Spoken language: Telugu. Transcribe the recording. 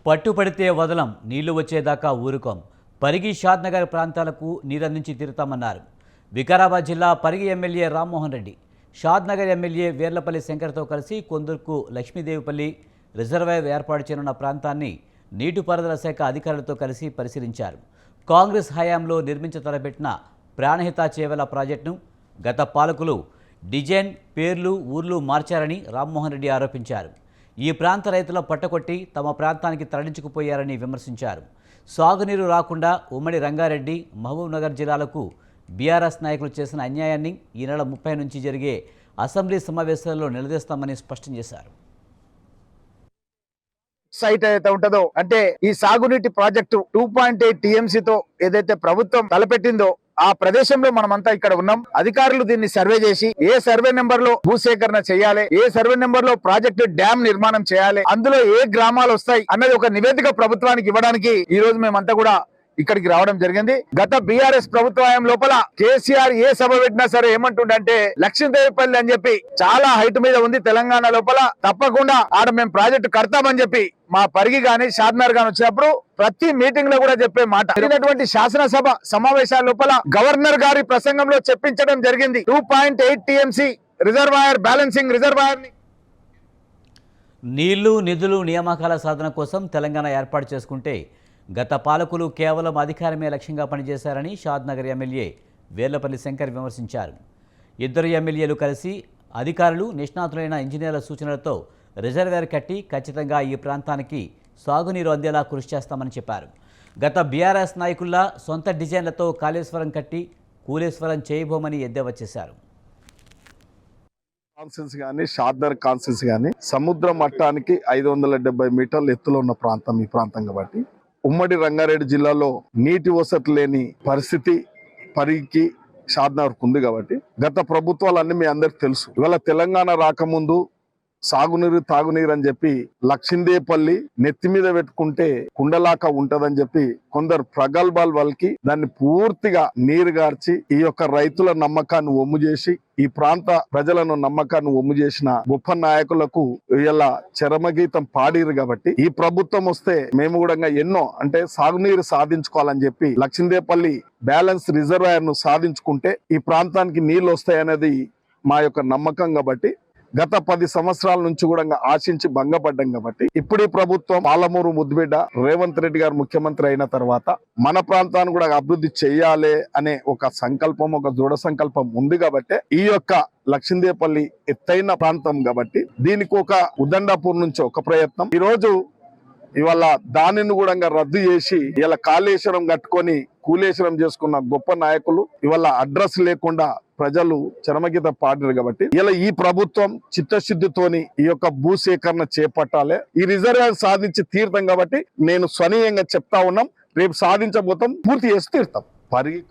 పట్టుపడితే వదలం, నీళ్లు వచ్చేదాకా ఊరుకోం. పరిగి షాద్నగర్ ప్రాంతాలకు నీరందించి తీరుతామన్నారు వికారాబాద్ జిల్లా పరిగి ఎమ్మెల్యే రామ్మోహన్ రెడ్డి. షాద్నగర్ ఎమ్మెల్యే వీర్లపల్లి శంకర్తో కలిసి కొందర్కు లక్ష్మీదేవిపల్లి రిజర్వాయర్ ఏర్పాటు చేయనున్న ప్రాంతాన్ని నీటిపారుదల శాఖ అధికారులతో కలిసి పరిశీలించారు. కాంగ్రెస్ హయాంలో నిర్మించ తలపెట్టిన ప్రాణహిత చేవెల ప్రాజెక్టును గత పాలకులు డిజైన్, పేర్లు, ఊర్లు మార్చారని రామ్మోహన్ రెడ్డి ఆరోపించారు. ఈ ప్రాంత రైతుల పట్టకొట్టి తమ ప్రాంతానికి తరలించుకుపోయారని విమర్శించారు. సాగునీరు రాకుండా ఉమ్మడి రంగారెడ్డి, మహబూబ్నగర్ జిల్లాలకు బీఆర్ఎస్ నాయకులు చేసిన అన్యాయాన్ని ఈ నెల 30 నుంచి జరిగే అసెంబ్లీ సమావేశాల్లో నిలదీస్తామని స్పష్టం చేశారు. సైట్ ఏదైతే ఉంటుందో అంటే ఈ సాగునీటి ప్రాజెక్టు 2.8 టీఎంసీతో ఏదైతే ప్రభుత్వం తలపెట్టిందో ఆ ప్రదేశంలో మనమంతా ఇక్కడ ఉన్నాం. అధికారులు దీన్ని సర్వే చేసి ఏ సర్వే నెంబర్ లో భూసేకరణ చేయాలి, ఏ సర్వే నెంబర్ లో ప్రాజెక్టు డ్యామ్ నిర్మాణం చేయాలి, అందులో ఏ గ్రామాలు వస్తాయి అన్నది ఒక నివేదిక ప్రభుత్వానికి ఇవ్వడానికి ఈ రోజు మేమంతా కూడా ఇక్కడికి రావడం జరిగింది. గత బీఆర్ఎస్ ప్రభుత్వం లోపల కేసీఆర్ ఏ సభ పెట్టినా సరే ఏమంటుండంటే లక్ష్మీదేవిపల్లి అని చెప్పి చాలా హైట్ మీద ఉంది తెలంగాణ లోపల, తప్పకుండా ఆడ మేము ప్రాజెక్టు కడతామని చెప్పి మా పరిగి గాని షాద్నగర్ గాని వచ్చినప్పుడు ప్రతి మీటింగ్ లో కూడా చెప్పే మాట. జరిగినటువంటి శాసనసభ సమావేశాల లోపల గవర్నర్ గారి ప్రసంగంలో చెప్పించడం జరిగింది 2.8 టీఎంసీ రిజర్వాయర్, బ్యాలెన్సింగ్ రిజర్వాయర్ ని నీళ్లు, నిధులు, నియామకాల సాధన కోసం తెలంగాణ ఏర్పాటు చేసుకుంటే గత పాలకులు కేవలం అధికారమే లక్ష్యంగా పనిచేశారని షాద్నగర్ ఎమ్మెల్యే వీర్లపల్లి శంకర్ విమర్శించారు. ఇద్దరు ఎమ్మెల్యేలు కలిసి అధికారులు, నిష్ణాతులైన ఇంజనీర్ల సూచనలతో రిజర్వేర్ కట్టి ఖచ్చితంగా ఈ ప్రాంతానికి సాగునీరు అందేలా కృషి చేస్తామని చెప్పారు. గత బీఆర్ఎస్ నాయకుల్లా సొంత డిజైన్లతో కాళేశ్వరం కట్టి కూలేశ్వరం చేయబోమని ఎద్దేవా చేశారు. కాన్సెన్స్ గానీ షాద్నగర్ కాన్సెన్స్ గానీ సముద్ర మట్టానికి 570 మీటర్ల ఎత్తులో ఉన్న ప్రాంతం ఈ ప్రాంతం కాబట్టి ఉమ్మడి రంగారెడ్డి జిల్లాలో నీటి వసతి లేని పరిస్థితి పరిగికి షాద్నగర్కు ఉంది కాబట్టి గత ప్రభుత్వాలన్నీ మీ అందరికి తెలుసు. ఇవాళ తెలంగాణ రాకముందు సాగునీరు, తాగునీరు అని చెప్పి లక్ష్మీదేవిపల్లి నెత్తి మీద పెట్టుకుంటే కుండలాక ఉంటదని చెప్పి కొందరు ప్రగల్భాలు వాళ్ళకి దాన్ని పూర్తిగా నీరు గార్చి ఈ యొక్క రైతుల నమ్మకాన్ని ఒమ్ము చేసి ఈ ప్రాంత ప్రజలను నమ్మకాన్ని ఒమ్ము చేసిన గొప్ప నాయకులకు ఇలా చరమగీతం పాడిరు. కాబట్టి ఈ ప్రభుత్వం వస్తే మేము కూడా ఎన్నో అంటే సాగునీరు సాధించుకోవాలని చెప్పి లక్ష్మీదేవిపల్లి బ్యాలెన్స్ రిజర్వాయర్ ను సాధించుకుంటే ఈ ప్రాంతానికి నీళ్లు వస్తాయనేది మా యొక్క నమ్మకం. కాబట్టి గత 10 సంవత్సరాల నుంచి కూడా ఆశించి భంగపడ్డాం. కాబట్టి ఇప్పుడు ఈ ప్రభుత్వం పాలమూరు ముద్దుబిడ్డ రేవంత్ రెడ్డి గారు ముఖ్యమంత్రి అయిన తర్వాత మన ప్రాంతాన్ని కూడా అభివృద్ధి చేయాలి అనే ఒక సంకల్పం, ఒక దృఢ సంకల్పం ఉంది. కాబట్టి ఈ యొక్క లక్ష్మీదేవిపల్లి ఎత్తైన ప్రాంతం కాబట్టి దీనికి ఒక ఉదండాపూర్ నుంచి ఒక ప్రయత్నం, ఈరోజు ఇవాళ దానిని కూడా రద్దు చేసి ఇలా కాళేశ్వరం కట్టుకొని కూలేశ్వరం చేసుకున్న గొప్ప నాయకులు ఇవాళ అడ్రస్ లేకుండా ప్రజలు చరమగీత పాడారు. కాబట్టి ఇలా ఈ ప్రభుత్వం చిత్తశుద్ధితోని ఈ యొక్క భూసేకరణ చేపట్టాలి, ఈ రిజర్వేషన్ సాధించి తీరుతాం. కాబట్టి నేను స్వనీయంగా చెప్తా ఉన్నాం, రేపు సాధించబోతాం, పూర్తి చేసి తీరుతాం. పరిగి